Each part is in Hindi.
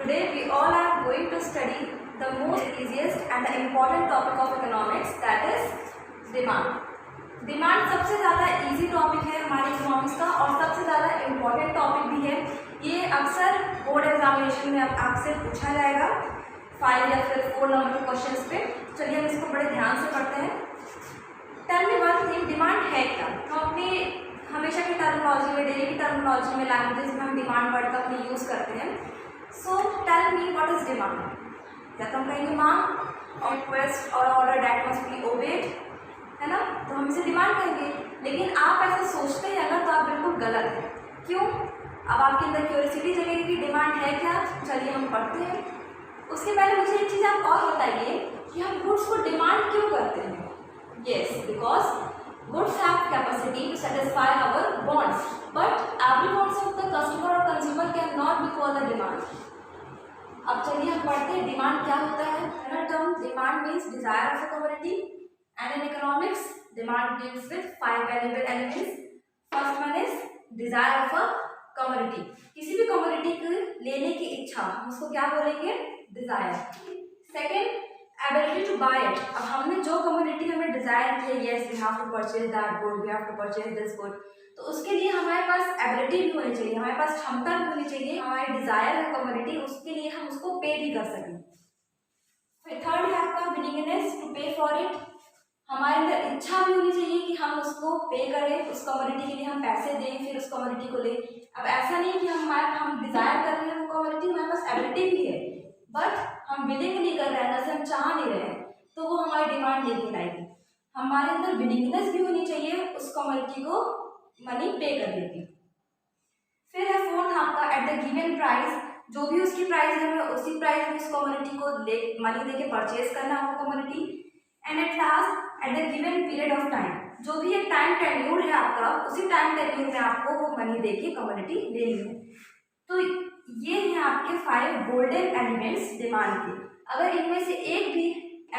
Today we all are going to study the most easiest and the important topic of economics, that is demand. Demand सबसे ज़्यादा इजी टॉपिक है हमारे इकोनॉमिक्स का और सबसे ज़्यादा इम्पोर्टेंट टॉपिक भी है। ये अक्सर बोर्ड एग्जामिनेशन में आपसे पूछा जाएगा 5 या फिर 4 नंबर के क्वेश्चंस पे। चलिए हम इसको बड़े ध्यान से पढ़ते हैं। Tell me one thing, demand है क्या? हम अपनी हमेशा की टर्मिनोलॉजी में, डेली की टर्मिनोलॉजी में, लैंग्वेज में हम डिमांड वर्ड का अपनी यूज़ करते हैं। So tell me what is demand? या तो हम कहेंगे मांग और रिक्वेस्ट और order that must be obeyed, है ना, तो हम इसे डिमांड कहेंगे। लेकिन आप ऐसे सोचते हैं अगर तो आप बिल्कुल गलत हैं। क्यों? अब आपके अंदर क्यूरियोसिटी जगेगी कि डिमांड है क्या। चलिए हम पढ़ते हैं। उसके पहले मुझे एक चीज़ आप और बताइए कि हम गुड्स को डिमांड क्यों करते हैं? Yes, because goods have capacity to satisfy our wants, but every wants of the customer or consumer can not be called the demand. अब चलिए हम पढ़ते हैं डिमांड क्या होता है। General term demand means desire of a commodity, and in economics demand deals with 5 valuable elements. First one is desire of a commodity. किसी भी commodity को लेने की इच्छा, हम उसको क्या बोलेंगे? desire. Second, ability to buy it. अब हमने जो commodity हमें desire की है, yes we have to purchase that good, we have to purchase this good, तो उसके लिए हमारे पास ability भी होनी चाहिए, हमारे पास क्षमता भी होनी चाहिए, हमारी desire है commodity, उसके लिए हम उसको पे भी कर सकें। फिर थर्ड है आपका willingness to pay for it. हमारे अंदर इच्छा भी होनी चाहिए कि हम उसको पे करें, उस कमोडिटी के लिए हम पैसे दें, फिर उस कमोडिटी को लें। अब ऐसा नहीं कि हम डिजायर कर रहे हैं वो कमोडिटी, हमारे पास एबिलिटी भी है बट हम विलिंगली कर रहे हैं, जैसे हम चाह नहीं रहे हैं, तो वो हमारी डिमांड लेके लाएगी। हमारे अंदर विलिंगनेस भी होनी चाहिए उस कमोडिटी को मनी पे करने की। फिर है फोर्थ आपका एट द गिवन प्राइस, जो भी उसकी प्राइस है हमें उसी प्राइस में उस कमोडिटी को मनी दे के परचेज करना है वो commodity. And at last at the given period of time, जो भी एक टाइम टेन्यूर है आपका, उसी टाइम टेन्यूर में आपको वो मनी देके कमोडिटी लेनी है। तो ये हैं आपके 5 गोल्डन एलिमेंट्स डिमांड के। अगर इनमें से एक भी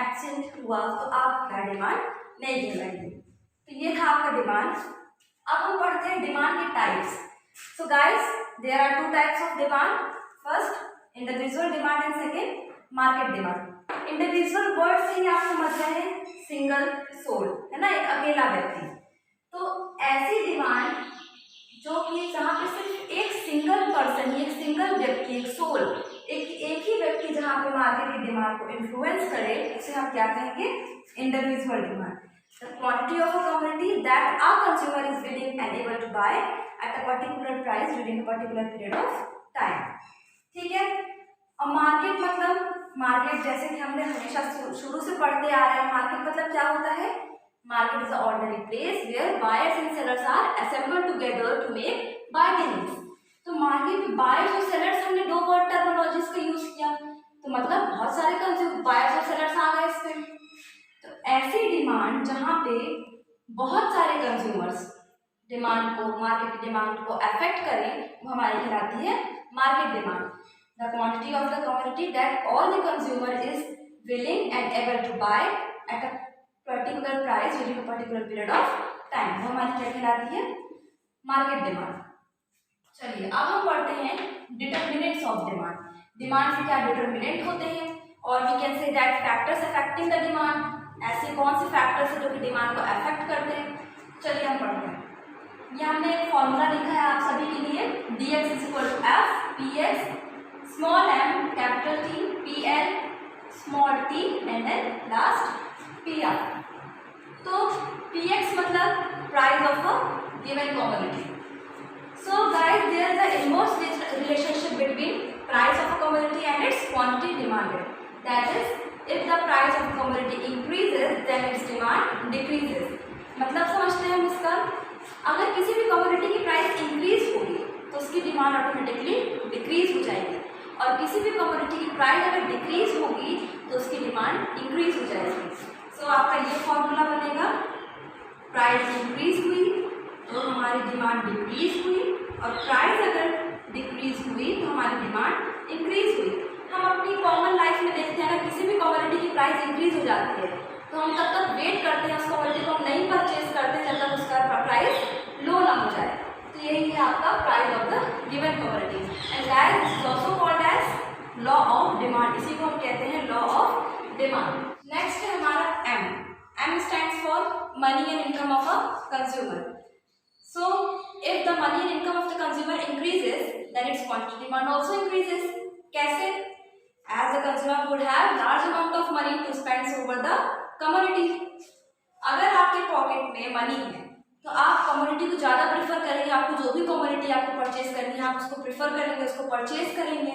एब्सेंट हुआ तो आप क्या डिमांड नहीं कहलाएंगे। तो ये था आपका डिमांड। अब हम पढ़ते हैं डिमांड के types. So guys, there are 2 types of demand. First individual demand and second market demand. Individual word से ही आप समझ रहे हैं सिंगल सोल, है ना, एक अकेला व्यक्ति। तो ऐसी डिमांड जो कि जहाँ पे सिर्फ एक सिंगल पर्सन, एक सिंगल व्यक्ति, एक सोल, एक ही व्यक्ति जहाँ पे मार्केट की डिमांड को इन्फ्लुएंस करे, उसे हम क्या कहेंगे? Individual demand. The quantity of a commodity that a consumer is willing and able to buy at a particular price during a particular period of time. ठीक है। और मार्केट मतलब, मार्केट जैसे कि हमने हमेशा शुरू से पढ़ते आ रहे हैं, मार्केट मतलब क्या होता है? Market is a ordinary place where buyers and sellers are assembled together to make bargainings. तो मार्केट में बायर्स और सेलर्स, हमने 2 वर्ड टर्मिनोलॉजीज का यूज किया, तो मतलब बहुत सारे कंज्यूमर, बायर्स और सेलर्स आ गए इसमें। तो ऐसी डिमांड जहाँ पे बहुत सारे कंज्यूमर्स डिमांड को, मार्केट की डिमांड को अफेक्ट करें, वो हमारी कहलाती है market demand. The quantity of the commodity that all the consumer is willing and able to buy at a particular price during a particular period of time, वो हमारी क्या कहलाती है? Market demand. चलिए अब हम पढ़ते हैं डिटर्मिनेंट्स ऑफ डिमांड। डिमांड से क्या डिटर्मिनेंट होते हैं, और we can say that factors affecting the demand. ऐसे कौन से फैक्टर्स हैं जो कि डिमांड को अफेक्ट करते हैं? चलिए हम पढ़ते हैं। ये हमने एक फॉर्मूला लिखा है आप सभी के लिए, dx = f px small m capital T pl small t and then last pr। तो px मतलब price of a given commodity. So guys, there is an inverse relationship between price of a commodity and its quantity demanded. That is, if the price of a commodity increases then its demand decreases. मतलब समझते हैं हम इसका, अगर किसी भी कमोडिटी की प्राइस इंक्रीज होगी तो उसकी डिमांड ऑटोमेटिकली डिक्रीज हो जाएगी, और किसी भी कमोडिटी की प्राइस अगर डिक्रीज होगी तो उसकी डिमांड इंक्रीज हो जाएगी। सो आपका ये फॉर्मूला बनेगा, प्राइस इंक्रीज हुई तो हमारी डिमांड डिक्रीज हुई, और प्राइस अगर डिक्रीज हुई तो हमारी डिमांड इंक्रीज हुई। हम अपनी कॉमन लाइफ में देखते हैं ना, किसी भी कमोडिटी की प्राइस इंक्रीज हो जाती है तो हम तब तक वेट करते हैं, उस कमोडिटी को हम नहीं परचेज करते जब तक उसका प्राइस लो ना हो जाए। तो यही है आपका price of the given commodity. And guys, this is also called as law of demand, इसी को हम कहते हैं लॉ ऑफ डिमांड। नेक्स्ट है हमारा M. M stands for money and income of a consumer. So if the money and income of the consumer increases then its quantity demand also increases. कैसे? As the consumer would have large amount of money to spend over the commodity. अगर आपके पॉकेट में मनी है तो आप कमोडिटी को ज़्यादा प्रेफर करेंगे, आपको जो भी कमोडिटी आपको परचेज करनी है आप उसको प्रेफर करेंगे, उसको परचेज करेंगे।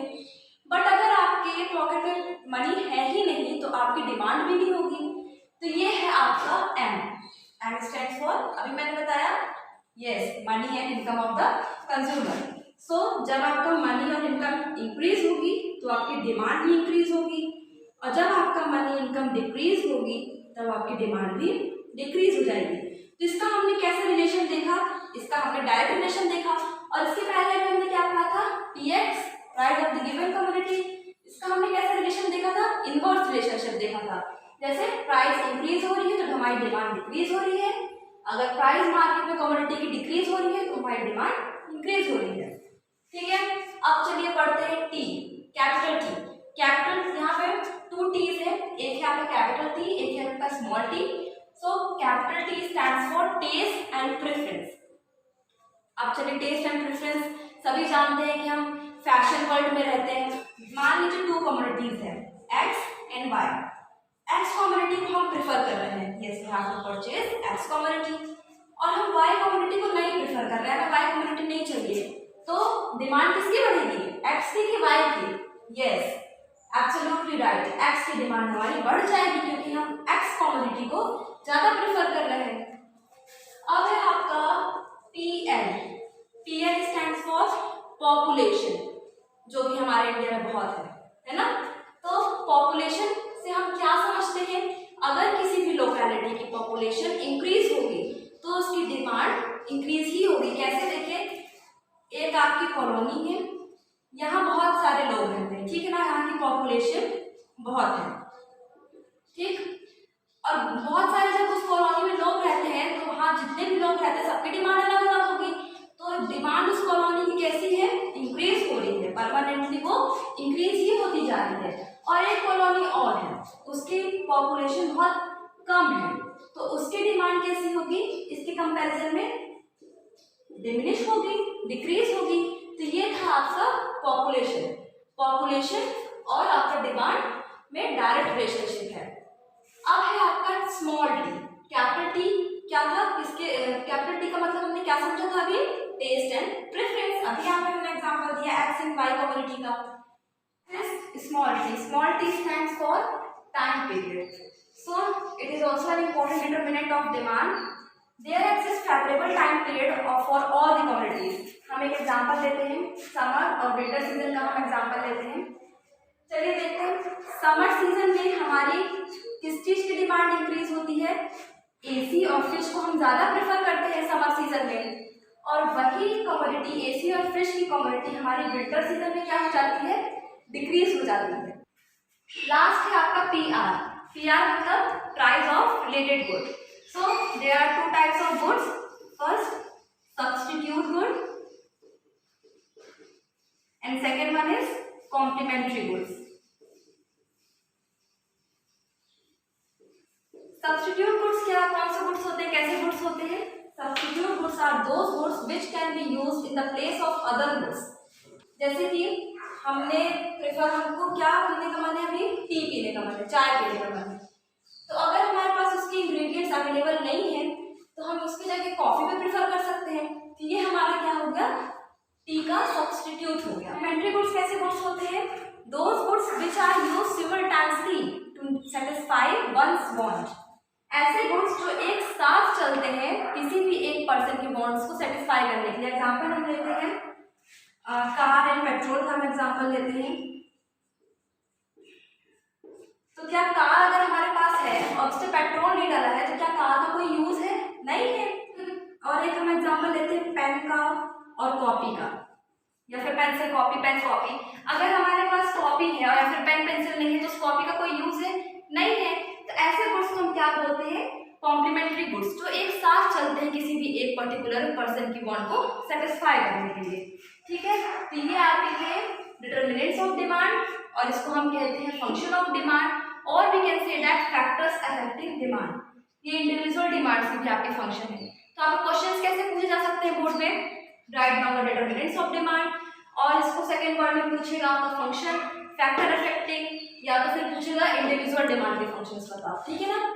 बट अगर आपके पॉकेट में मनी है ही नहीं तो आपकी डिमांड भी नहीं होगी। तो ये है आपका एम। एम स्टैंड्स फॉर, अभी मैंने बताया, yes, money and income of the consumer. So जब आपका मनी और इनकम इंक्रीज होगी तो आपकी डिमांड भी इंक्रीज होगी, और जब आपका मनी इनकम डिक्रीज होगी तब आपकी डिमांड भी डिक्रीज हो जाएगी। तो इसका हमने कैसे रिलेशन देखा? इसका हमने डायरेक्ट रिलेशन देखा, और इसके पहले भी हमने क्या पढ़ा था? Px, price of the given commodity. इसका हमने कैसे रिलेशन देखा था? इनवर्स रिलेशनशिप देखा था। जैसे प्राइस इंक्रीज हो रही है तो हमारी डिमांड डिक्रीज हो रही है, अगर प्राइस मार्केट में कमोडिटी की डिक्रीज हो रही है तो हमारी डिमांड इंक्रीज हो रही है। ठीक है, अब चलिए पढ़ते हैं टी, कैपिटल टी। कैपिटल, यहाँ पे 2 टीज है, एक है आपका कैपिटल टी, एक है आपका small T. So capital T stands for taste and preference. अब चलिए टेस्ट एंड प्रेफरेंस, सभी जानते हैं कि हम फैशन वर्ल्ड में रहते हैं। मान लीजिए 2 कमोडिटीज है, X and Y. X commodity को हम प्रेफर कर रहे हैं, yes we have to purchase X commodity, और हम वाई कमोडिटी को नहीं प्रेफर कर रहे हैं, हमें वाई कमोडिटी नहीं चाहिए। तो डिमांड किसकी बढ़ेगी? एक्स की कि वाई की? यस, एब्सोल्युटली राइट, एक्स की डिमांड हमारी बढ़ जाएगी क्योंकि हम एक्स कमोडिटी को ज़्यादा प्रेफर कर रहे हैं। अब है आपका PN. PN stands for population, जो कि हमारे इंडिया में बहुत है ना। तो पॉपुलेशन से हम क्या समझते हैं? अगर किसी भी लोकेलिटी की पॉपुलेशन इंक्रीज होगी तो उसकी डिमांड इंक्रीज ही होगी। कैसे? देखिए, एक आपकी कॉलोनी है, यहाँ बहुत सारे लोग रहते हैं, ठीक है ना, यहाँ की पॉपुलेशन बहुत है, ठीक, और बहुत सारे जब उस कॉलोनी में लोग रहते हैं तो वहाँ जितने भी लोग रहते हैं सबकी डिमांड अलग अलग होगी। तो डिमांड उस कॉलोनी की कैसी है? इंक्रीज हो रही है, परमानेंटली वो इंक्रीज ही होती जा रही है। और एक कॉलोनी और है, उसकी पॉपुलेशन बहुत कम है, तो उसकी डिमांड कैसी होगी? इसके कंपैरिजन में डिमिनिश होगी, डिक्रीज होगी। तो ये था आपका पॉपुलेशन। पॉपुलेशन और आपका डिमांड में डायरेक्ट रिलेशनशिप है। अब है आपका स्मॉल टी। कैपिटल टी क्या था? किसके? कैपिटल टी का मतलब हमने क्या समझा था अभी? Taste and preference. अभी यहाँ पे हमने एग्जांपल दिया एक्स एंड वाई कमोडिटी का। Small T, small T stands for time period. So it is also an important determinant of demand. There exists favorable time period for all the commodities. हम एक एग्जांपल लेते हैं, समर और विंटर सीजन का हम एग्जांपल लेते हैं। चलिए देखते हैं, समर सीजन में हमारी किस चीज़ की डिमांड इंक्रीज होती है? एसी और फ्रिज को हम ज़्यादा प्रेफर करते हैं समर सीजन में, और वही कमोडिटी एसी और फ्रिज की कमोडिटी हमारी विंटर सीजन में क्या हो जाती है? डिक्रीज हो जाती है। लास्ट है आपका पीआर। पीआर मतलब price of related good. So there are 2 types of goods. First, substitute good, and second one is complementary goods. Substitute goods क्या, कौन से goods होते हैं, कैसे goods होते हैं? Substitute goods are those goods which can be used in the place of other goods. जैसे कि हमने हमको क्या पीने का मन है? अभी टी पीने का मन है, चाय पीने का मन है, तो अगर हमारे पास उसके इंग्रेडिएंट्स अवेलेबल नहीं है तो हम उसकी जगह कॉफ़ी भी प्रेफर कर सकते हैं। तो ये हमारा क्या हो गया? टी का सब्स्टिट्यूट हो गया। कॉम्प्लीमेंट्री गुड्स कैसे गुड्स होते हैं? Those goods which are used simultaneously to satisfy one's want. ऐसे गुड्स जो एक साथ चलते हैं किसी भी एक पर्सन के वांट्स को सेटिस्फाई करने के लिए। एग्जाम्पल हम लेते हैं कार एंड पेट्रोल का हम एग्जाम्पल लेते हैं। तो क्या कार अगर हमारे पास है और उससे पेट्रोल नहीं डाला है तो क्या कार का कोई यूज है? नहीं है। और एक हम एग्जांपल लेते हैं पेन का और कॉपी का, या फिर पेंसिल कॉपी, पेन कॉपी। अगर हमारे पास कॉपी है और या फिर पेन पेंसिल नहीं है तो उस कॉपी का कोई यूज है? नहीं है। तो ऐसे गुड्स को हम क्या बोलते हैं? कॉम्प्लीमेंट्री गुड्स, जो एक साथ चलते हैं किसी भी एक पर्टिकुलर पर्सन की वांट को सेटिस्फाई करने के लिए। ठीक है, तो ये आपके लिए डिटरमिनेंट्स ऑफ डिमांड और इसको हम कहते हैं फंक्शन ऑफ डिमांड, और we can say that factors affecting demand. ये इंडिविजुअल डिमांड से भी आपके फंक्शन है। तो आपको क्वेश्चंस कैसे पूछे जा सकते हैं बोर्ड में, write down the determinants of demand, और इसको सेकंड वर्ड में पूछेगा आपका फंक्शन, फैक्टर अफेक्टिंग, या तो फिर पूछेगा इंडिविजुअल डिमांड के फंक्शंस बताओ, ठीक है ना।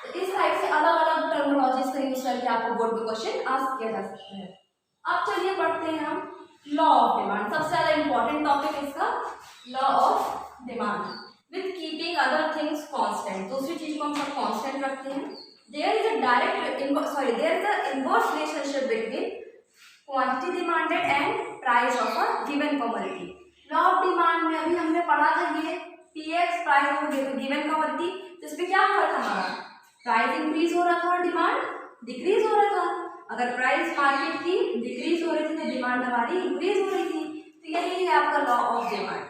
तो इस टाइप से अलग अलग टर्मिनोलॉजीज का यूज करके आपको बोर्ड में क्वेश्चन आस्क किया जा सकता है। अब चलिए पढ़ते हैं हम लॉ ऑफ डिमांड। सबसे ज्यादा इंपॉर्टेंट टॉपिक है इसका law of demand. With keeping other things constant, दूसरी चीज को हम सब कांस्टेंट रखते हैं। There is a inverse relationship between quantity demanded and price of a given commodity. Law of demand में अभी हमने पढ़ा था ये PX price of given commodity, जिसपे क्या हुआ था हमारा, प्राइस इंक्रीज हो रहा था और डिमांड डिक्रीज हो रहा था। अगर प्राइस मार्केट की डिक्रीज हो रही थी तो डिमांड हमारी इंक्रीज हो रही थी। तो यही है आपका law of demand.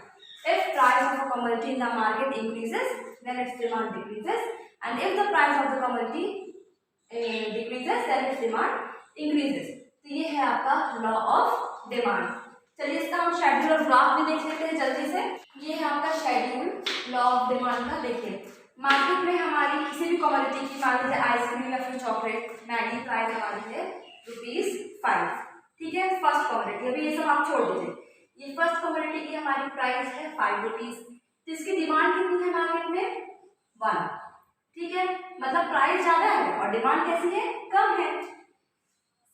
If price of a commodity in the market increases then its demand decreases, and if the price of the commodity decreases then its demand increases. तो ये है आपका लॉ ऑफ डिमांड। चलिए इसका हम शेड्यूल और ग्राफ भी देख लेते हैं जल्दी से। ये है आपका शेड्यूल लॉ ऑफ डिमांड का। देखिए मार्केट में हमारी किसी भी कमोडिटी की, मान लीजिए आइसक्रीम या फिर चॉकलेट, मैगी, प्राइस हमारी है ₹5, ठीक है, फर्स्ट कमोडिटी। अभी ये सब आप छोड़ दीजिए, ये फर्स्ट कमोडिटी की हमारी प्राइस है ₹5। तो इसकी डिमांड कितनी है मार्केट में, 1, ठीक है, मतलब प्राइस ज्यादा है और डिमांड कैसी है, कम है।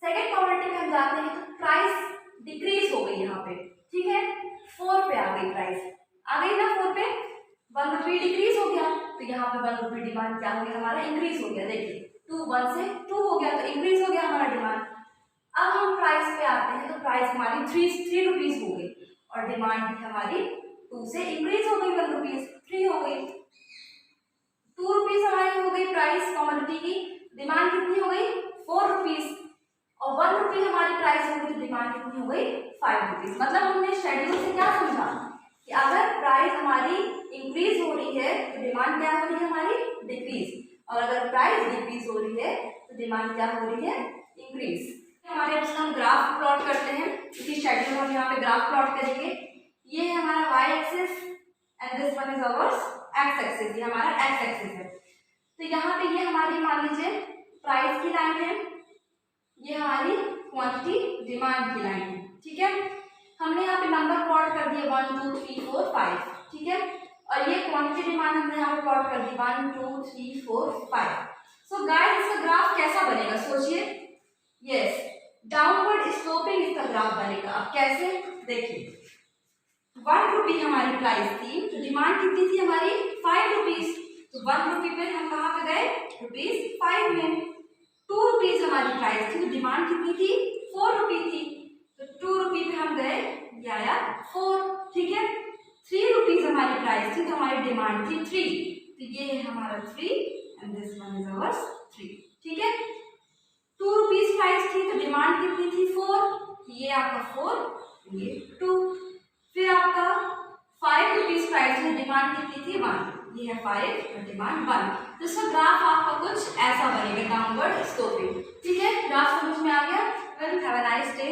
सेकेंड कमोडिटी में हम जाते हैं तो प्राइस डिक्रीज हो गई यहाँ पे, ठीक है, 4 पे आ गई प्राइस, आ गई ना 4 पे, ₹1 डिक्रीज हो गया, तो यहाँ पे ₹1 डिमांड क्या हो गया हमारा, इंक्रीज हो गया। देखिए 1 से 2 हो गया तो इंक्रीज हो गया हमारा डिमांड। अब हम प्राइस पे आते हैं तो प्राइस हमारी ₹3 हो गई और डिमांड भी हमारी 2 से इंक्रीज हो गई, ₹1 3 हो गई। ₹2 हमारी हो गई प्राइस कमोडिटी की, डिमांड कितनी हो गई, ₹4, और ₹1 हमारी प्राइस हो गई तो डिमांड कितनी हो गई, ₹5। मतलब हमने शेड्यूल से क्या समझा कि अगर प्राइस हमारी इंक्रीज हो रही है तो डिमांड क्या हो रही है हमारी, डिक्रीज, और अगर प्राइस डिक्रीज हो रही है तो डिमांड क्या हो रही है, इंक्रीज। हमारे अब हम ग्राफ प्लॉट करते हैं, इसी शेड्यूल हम यहाँ पे ग्राफ प्लॉट करेंगे। ये है हमारा Y axis and this one is ours X axis, ये हमारा एक्स एक्सिस है। तो यहाँ पे ये हमारी मान लीजिए प्राइस की लाइन है, ये हमारी क्वांटिटी डिमांड की लाइन है, ठीक है। हमने यहाँ पे नंबर प्लॉट कर दिए 1 2 3 4 5, ठीक है, और ये क्वांटिटी डिमांड हमने यहाँ पे प्लॉट कर दी 1 2 3 4 5। सो गाइस इसका ग्राफ कैसा बनेगा सोचिए, यस डाउनवर्ड स्लोपिंग इसका ग्राफ बनेगा। अब कैसे, देखिए ₹1 हमारी प्राइस थी तो डिमांड कितनी थी हमारी, ₹5, तो ₹1 पे हम कहाँ पे गए, ₹5 में। ₹2 हमारी प्राइस थी तो डिमांड कितनी थी, ₹4 थी, तो ₹2 पे हम गए, ये आया 4, ठीक है। ₹3 हमारी प्राइस थी तो हमारी डिमांड थी 3, तो ये है हमारा 3 and this one is hours 3, ठीक है। ₹2 प्राइस थी तो डिमांड कितनी थी 4, ये आपका 4, ये 2। फिर आपका ₹5 प्राइस थी, डिमांड कितनी थी 1, ये है 5 और डिमांड 1। तो इसका ग्राफ आपका कुछ ऐसा बनेगा, डाउनवर्ड स्लोपिंग, ठीक है। ग्राफ समझ में आ गया? Well have a nice day.